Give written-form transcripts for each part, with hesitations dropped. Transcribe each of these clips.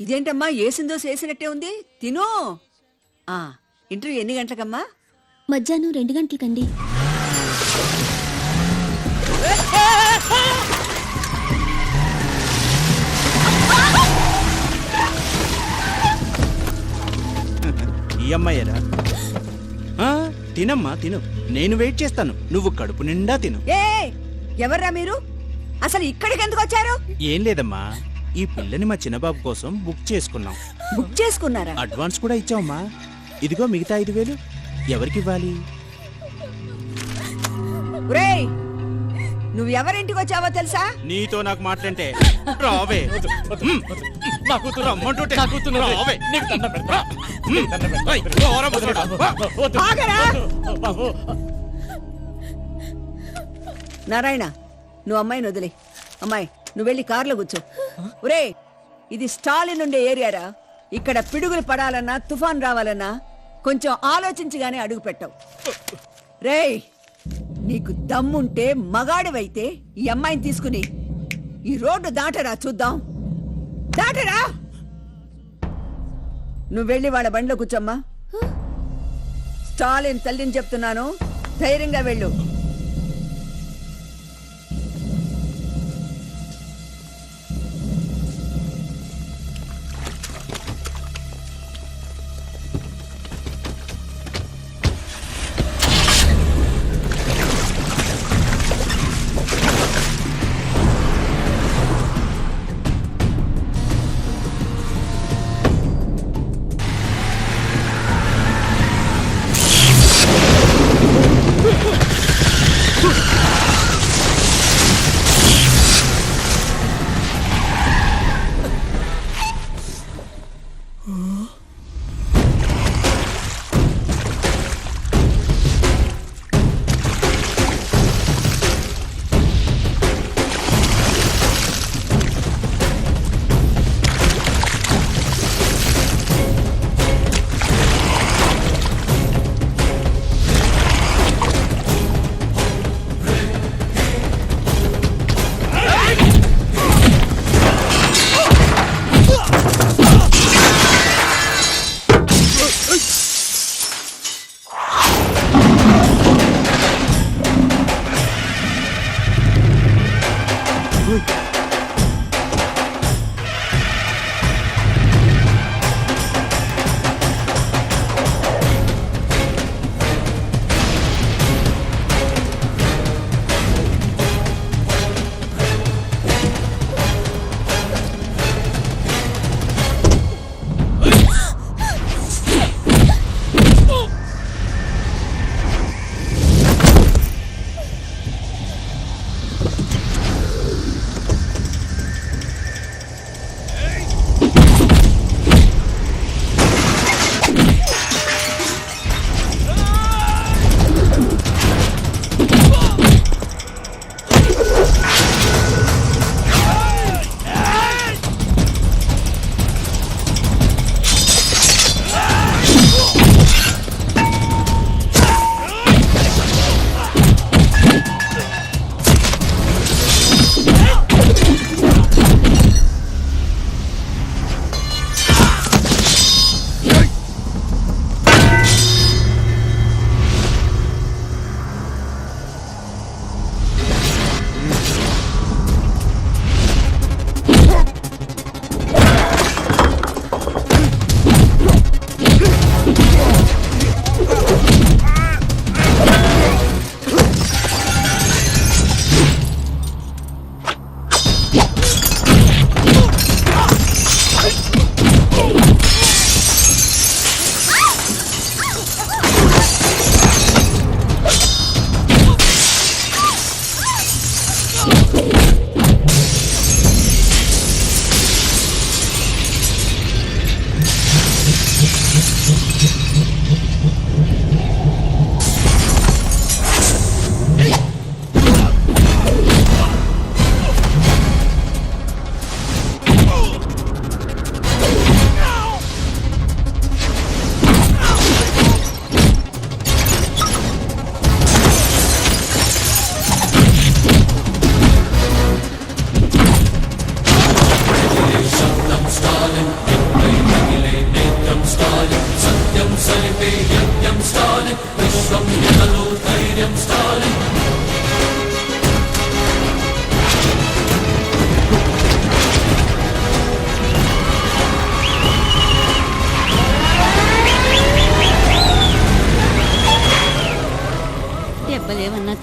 ఇదేంటమ్మా ఏసిందో చేసినట్టే ఉంది, తిను. ఇంటర్వ్యూ ఎన్ని గంటలకమ్మా? మధ్యాహ్నం 2 గంటలకండి. ఈ అమ్మాయిరా? తినమ్మా తిను, నేను వెయిట్ చేస్తాను, నువ్వు కడుపు నిండా తిను. ఎవర్రా మీరు? అసలు ఇక్కడికి ఎందుకు వచ్చారు? ఏం లేదమ్మా, ఈ పిల్లని మా చిన్నబాబు కోసం బుక్ చేసుకున్నాం. బుక్ చేసుకున్నారా? అడ్వాన్స్ కూడా ఇచ్చావమ్మా. ఇదిగో మిగతా 5,000 ఎవరికి ఇవ్వాలి? నువ్వు ఎవరింటికి వచ్చావో తెలుసా? నీతో నాకు మాట్లాంటే రావే. నారాయణ, నువ్వు అమ్మాయిని వదిలే. అమ్మాయి, నువ్వు వెళ్ళి కారులో కూర్చో. ఒరే, ఇది స్టాలిన్ ఉండే ఏరియారా. ఇక్కడ పిడుగులు పడాలన్నా తుఫాన్ రావాలన్నా కొంచెం ఆలోచించగానే అడుగు పెట్టవు. రేయ్, నీకు దమ్ముంటే మగాడివైతే ఈ అమ్మాయిని తీసుకుని ఈ రోడ్డు దాటరా, చూద్దాం. దాటరా. నువ్వు వెళ్ళి వాళ్ళ బండిలో కూర్చోమ్మా. స్టాలిన్ తల్లిని చెప్తున్నాను, ధైర్యంగా వెళ్ళు.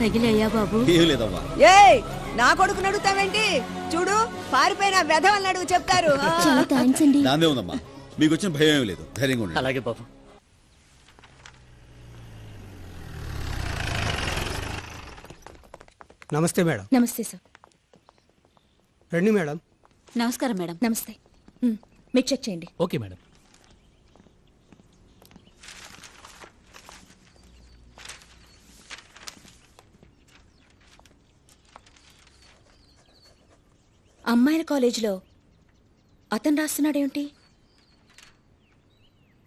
తగిలయ్యా బాబు. ఏం లేదమ్మా. ఏయ్ నా కొడుకుని అడుగుతావేంటి? చూడు పారిపోయిన వెధవల్ని అడుగు చెప్తారు. చాలా థ్యాంక్స్ అండి. నాదే ఉందమ్మా, మీకు వచ్చిన భయం ఏం లేదు, ధైర్యంగా ఉండండి. అలాగే బాబు. నమస్తే మేడం. నమస్తే సార్. రండి మేడం. నమస్కారం మేడం. నమస్తే. మీరు చెక్ చేయండి. Okay madam. అమ్మాయిల కాలేజీలో అతను రాస్తున్నాడేమిటి?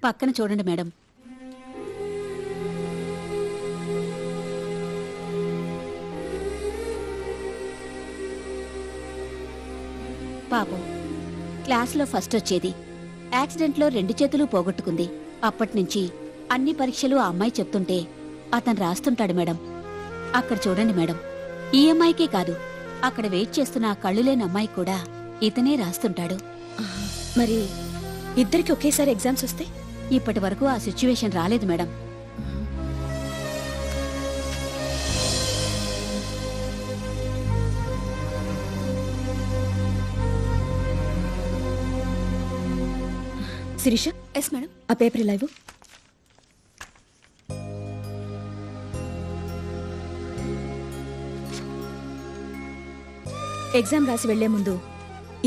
పక్కన చూడండి మేడం. పాపం క్లాసులో ఫస్ట్ వచ్చేది, యాక్సిడెంట్లో 2 చేతులు పోగొట్టుకుంది. అప్పటినుంచి అన్ని పరీక్షలు ఆ అమ్మాయి చెప్తుంటే అతను రాస్తుంటాడు మేడం. అక్కడ చూడండి మేడం, ఈ అమ్మాయికే కాదు, అక్కడ వెయిట్ చేస్తున్న ఆ కళ్ళు లేని అమ్మాయి కూడా ఇతనే రాస్తుంటాడు. మరి ఇద్దరికి ఒకేసారి ఎగ్జామ్స్ వస్తే? ఇప్పటి వరకు ఆ సిచ్యువేషన్ రాలేదు మేడం. Sirisha, yes madam. ఆ పేపర్ ఇలా ఇవ్వు. ఎగ్జామ్ రాసి వెళ్లే ముందు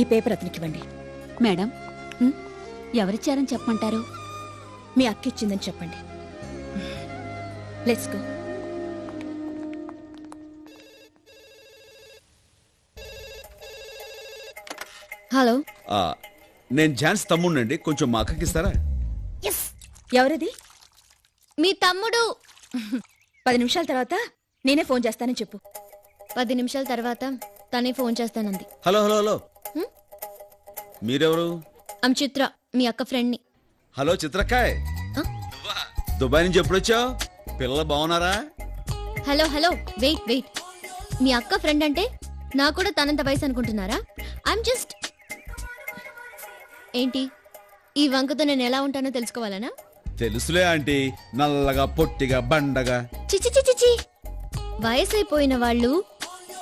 ఈ పేపర్ అతనికి ఇవ్వండి. మేడం, ఎవరిచ్చారని చెప్పమంటారు? మీ అక్క ఇచ్చిందని చెప్పండి. Let's go. హలో, నేను ఝాన్స్ తమ్ముడినండి, కొంచెం మా అక్కకి ఇస్తారా? ఎవరది? మీ తమ్ముడు. 10 నిమిషాల తర్వాత నేనే ఫోన్ చేస్తానని చెప్పు. 10 నిమిషాల తర్వాత తనే ఫోన్ చేస్తానంది. హలో హలో హలో, మీరెవరు? ఆమె చిత్ర, మీ అక్క ఫ్రెండ్ని. హలో చిత్రకాయ్, దుబాయ్ నుంచి ఎప్పుడు వచ్చావు? పిల్లలు బాగున్నారా? Hello hello, wait wait. మీ అక్క ఫ్రెండ్ అంటే నాకు కూడా తనంత వయసు అనుకుంటున్నారా? I'm just. ఏంటి ఈ వంకతో నేను ఎలా ఉంటానో తెలుసుకోవాలనా? తెలుసులే ఆంటీ, నల్లగా పొట్టిగా బండగా. చిచి చిచి చి. వయసైపోయిన వాళ్ళు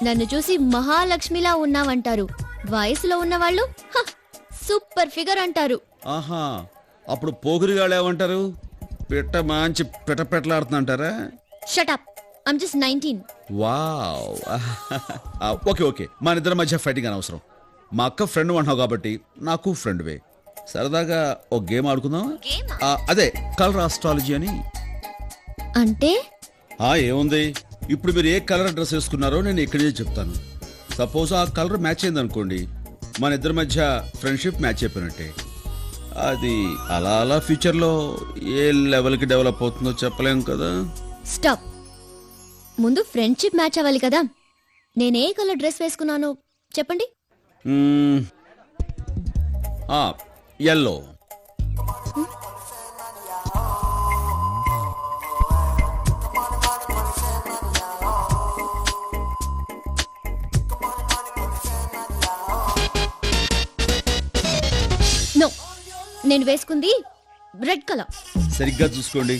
నన్ను చూసి మహాలక్ష్మిలా ఉన్నావంటారు. వయసులో ఉన్నవాళ్ళు సూపర్ ఫిగర్ అంటారు. ఆహా, అప్పుడు పోగురిగాళ్ళు ఏమంటారు? పిట్ట మంచి పిటపెట్లాడుతుంటారా? Shut up, I'm just 19. Wow. Okay okay, మన ఇద్దరి మధ్య ఫైటింగ్ అనవసరం. మా అక్క ఫ్రెండ్ అంటున్నావు కాబట్టి నాకు ఫ్రెండ్వే. సరదాగా ఒక గేమ్ ఆడుకుందాం. అదే కలర్ ఆస్ట్రాలజీ అని. అంటే ఏముంది, ఇప్పుడు మీరు ఏ కలర్ డ్రెస్ వేసుకున్నారో నేను ఇక్కడే చెప్తాను. సపోజ్ ఆ కలర్ మ్యాచ్ అయింది అనుకోండి, మన ఇద్దరి మధ్య ఫ్రెండ్షిప్ మ్యాచ్ అయిపోయినట్టే. అది అలా అలా ఫ్యూచర్లో ఏ లెవెల్కి డెవలప్ అవుతుందో చెప్పలేం కదా. స్టాప్. ముందు ఫ్రెండ్షిప్ మ్యాచ్ అవ్వాలి కదా. నేనే కలర్ డ్రెస్ వేసుకున్నాను చెప్పండి. ఎల్లో. నో, నేను వేసుకుంది రెడ్ కలర్. సరిగ్గా చూసుకోండి,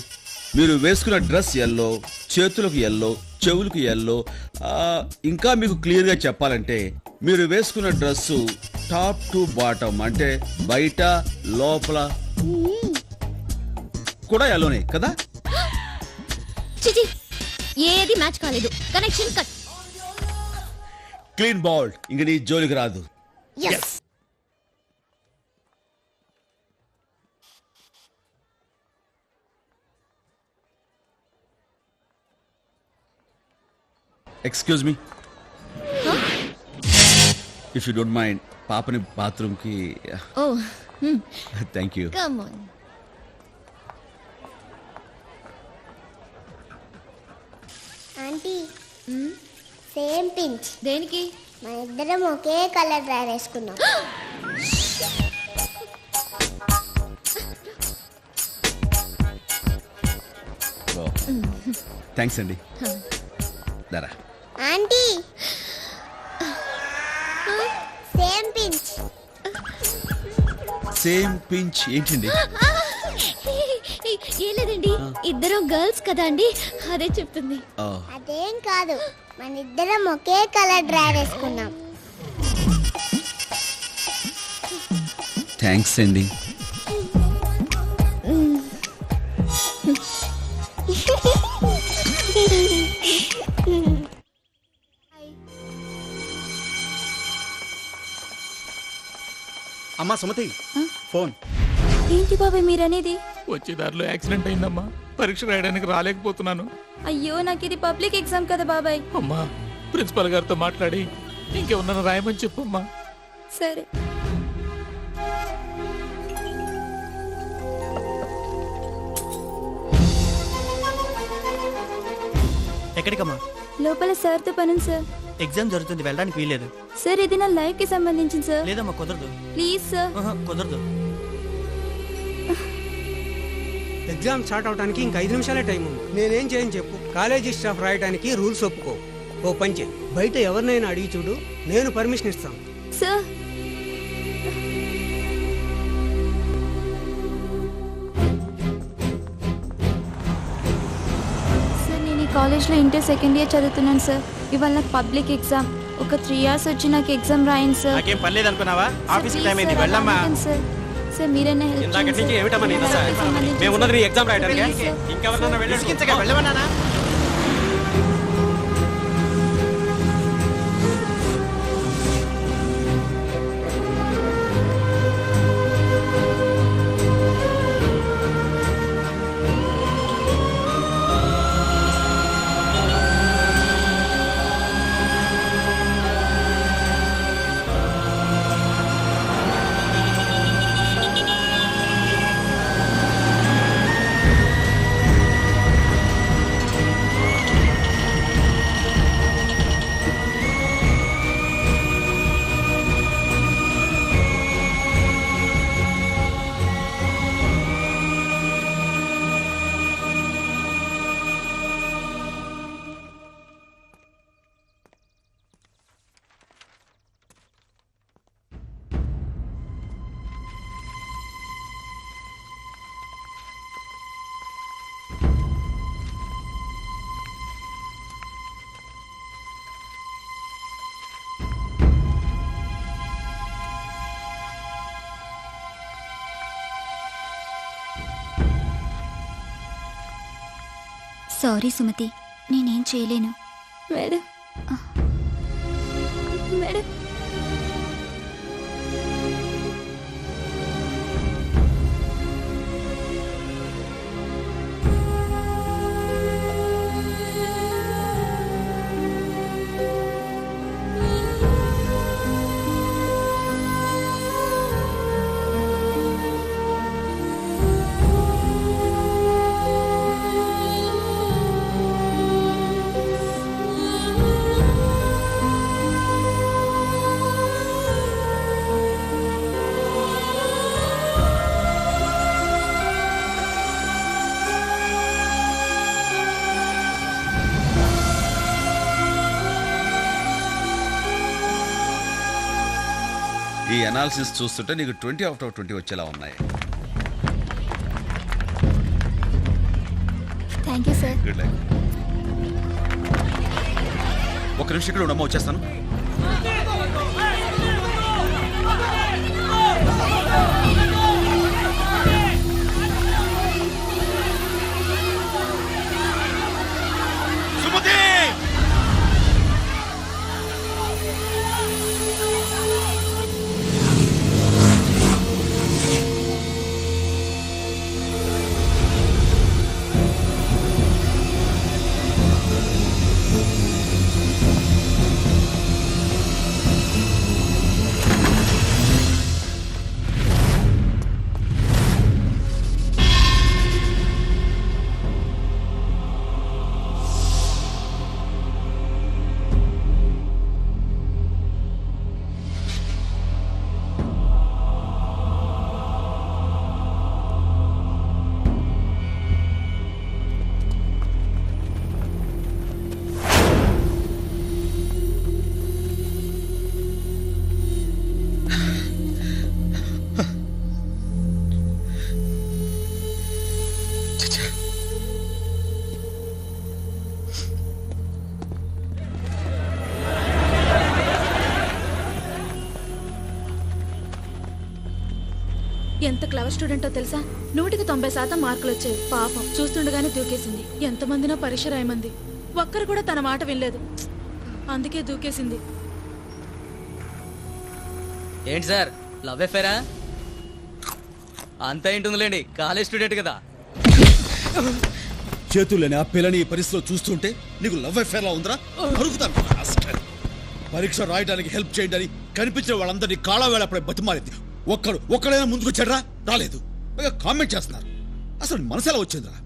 మీరు వేసుకున్న డ్రెస్ ఎల్లో, చేతులకు ఎల్లో, చెవులకు ఎల్లో. ఇంకా మీకు క్లియర్గా చెప్పాలంటే మీరు వేసుకున్న డ్రెస్సు టాప్ టు బాటమ్ అంటే బయట లోపల కూడా ఎల్లోనే కదా. చిచి, ఏది మ్యాచ్ కాలేదు. Connection cut. క్లీన్ బౌల్డ్, ఇంక నీ జోలికి రాదు. Excuse me, if you don't mind, పాపని బాత్రూమ్కి. Oh thank you. Come on. Aunty, same pinch. దేనికి? మన ఇద్దరం ఒకే కలర్ డ్రెస్ వేసుకున్నాం. థ్యాంక్స్ అండి. దరా aunty, same pinch. Same pinch ఏంటండి? ఏం లేదండి, ఇద్దరం గర్ల్స్ కదా అండి, అదే చెప్తుంది. అదేం కాదు, మన ఇద్దరం ఒకే కలర్ డ్రెస్ వేసుకున్నాం. థ్యాంక్స్ అండి. అమ్మా సుమతి, ఫోన్. ఏంటి బాబాయ్ మీరనేది? వచ్చే దారిలో యాక్సిడెంట్ అయిందమ్మా, పరీక్ష రాయడానికి రాలేకపోతున్నాను. అయ్యో నాకు ఇది పబ్లిక్ ఎగ్జామ్ కదా బాబాయ్. అమ్మా, ప్రిన్సిపల్ గారితో మాట్లాడి ఇంకేమన్నా రాయమని చెప్పమ్మా. సరే. ఎక్కడికమ్మా? లోపల సార్తో పనుంది సార్. ఎగ్జామ్ జరుగుతుంది, వెళ్ళడానికి వీల్లేదు. సార్ ఇది నా లైఫ్ కి సంబంధించింది సార్. లేదమ్మా, కుదరదు. Please sir. కుదరదు. ఎగ్జామ్ స్టార్ట్ అవడానికి ఇంకా 5 నిమిషాలే టైం ఉంది. నేనేం చేయని చెప్పు. కాలేజీ స్టాఫ్ రాయడానికి రూల్స్ ఒప్పుకో. ఓ పని చేయి, బయట ఎవరినైనా అడిగి చూడు, నేను పర్మిషన్ ఇస్తాను. సార్ సార్ నేను ఈ కాలేజ్లో ఇంటర్ సెకండ్ ఇయర్ చదువుతున్నాను సార్. ఇవాళ నాకు పబ్లిక్ ఎగ్జామ్. ఒక 3 hours వచ్చి నాకు ఎగ్జామ్ రాయండి సార్. నాకేం పని లేదనుకున్నావా? ఆఫీస్ Please టైం అయింది, sir, వెళ్ళమ్మా. అలాగే సార్. సార్ మీరైనా help ఇందాక చేయండి నుంచి సార్. ఏమిటమ్మా నీ దశ? నాకు సంబంధించిన మేము ఉన్నది నీ ఎగ్జామ్ Please రాయడానికి. sir. ఇంకెవరన్నా వెళ్ళమన్నానా? సారీ సుమతి, నేనేం చేయలేను. మేడం మేడం ఈ అనాలిసిస్ చూస్తుంటే నీకు 20 out of 20 వచ్చేలా ఉన్నాయి. Thank you sir. Good luck. ఒక నిమిషం ఇక్కడ ఉండమ్మా, వచ్చేస్తాను. సుమతి! ఎంత క్లవర్ స్టూడెంటో తెలుసా? 100% మార్కులు వచ్చాయి. పాపం చూస్తుండగానే దూకేసింది. ఎంతమందినో పరీక్ష రాయమంది, ఒక్కరు కూడా తన మాట వినలేదు. అందుకే దూకేసింది. ఏంటి సార్, లవ్ ఎఫేరా? అంతా ఏంటుందిలేండి, కాలేజ్ స్టూడెంట్ కదా. చేతుల్లోని ఆ పిల్లని ఈ పరిస్థితిలో చూస్తుంటే నీకు లవ్ అఫేర్ లా ఉందిరా? అడుగుతాను. పరీక్ష రాయడానికి హెల్ప్ చేయండి అని కనిపించిన వాళ్ళందరినీ కాళ్ళ వేళపడే బతిమాలింది. ఒక్కడైనా ముందుకు వచ్చాడ్రా? రాలేదు. కామెంట్ చేస్తున్నారు. అసలు మనసు ఎలా వచ్చిందిరా?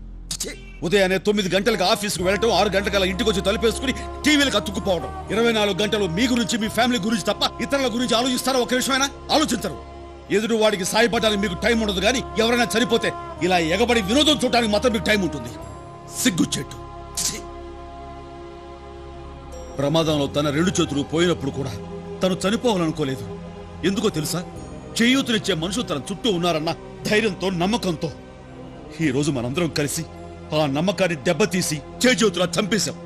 ఉదయాన్నే 9 గంటలకు ఆఫీస్కి వెళ్ళటం, 6 గంటల ఇంటికి వచ్చి తలుపేసుకుని టీవీలకు అతుక్కుపోవడం. 24 గంటలు మీ గురించి మీ ఫ్యామిలీ గురించి తప్ప ఇతరుల గురించి ఆలోచిస్తారా? ఒక నిమిషమైనా ఆలోచించరు. ఎదురు వాడికి సాయపడడానికి మీకు టైం ఉండదు, కానీ ఎవరైనా చనిపోతే ఇలా ఎగబడి వినోదం చూడడానికి మాత్రం మీకు టైం ఉంటుంది. సిగ్గుచ్చేట్టు. ప్రమాదంలో తన 2 చేతులు పోయినప్పుడు కూడా తను చనిపోవాలనుకోలేదు. ఎందుకో తెలుసా? చేయూతనిచ్చే మనుషులు తన చుట్టూ ఉన్నారన్న ధైర్యంతో, నమ్మకంతో. ఈ రోజు మనందరం కలిసి ఆ నమ్మకాన్ని దెబ్బతీసి చేయూతులా చంపేశాం.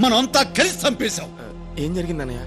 మనం అంతా కలిసి చంపేశాం. ఏం జరిగిందన్నయ్య?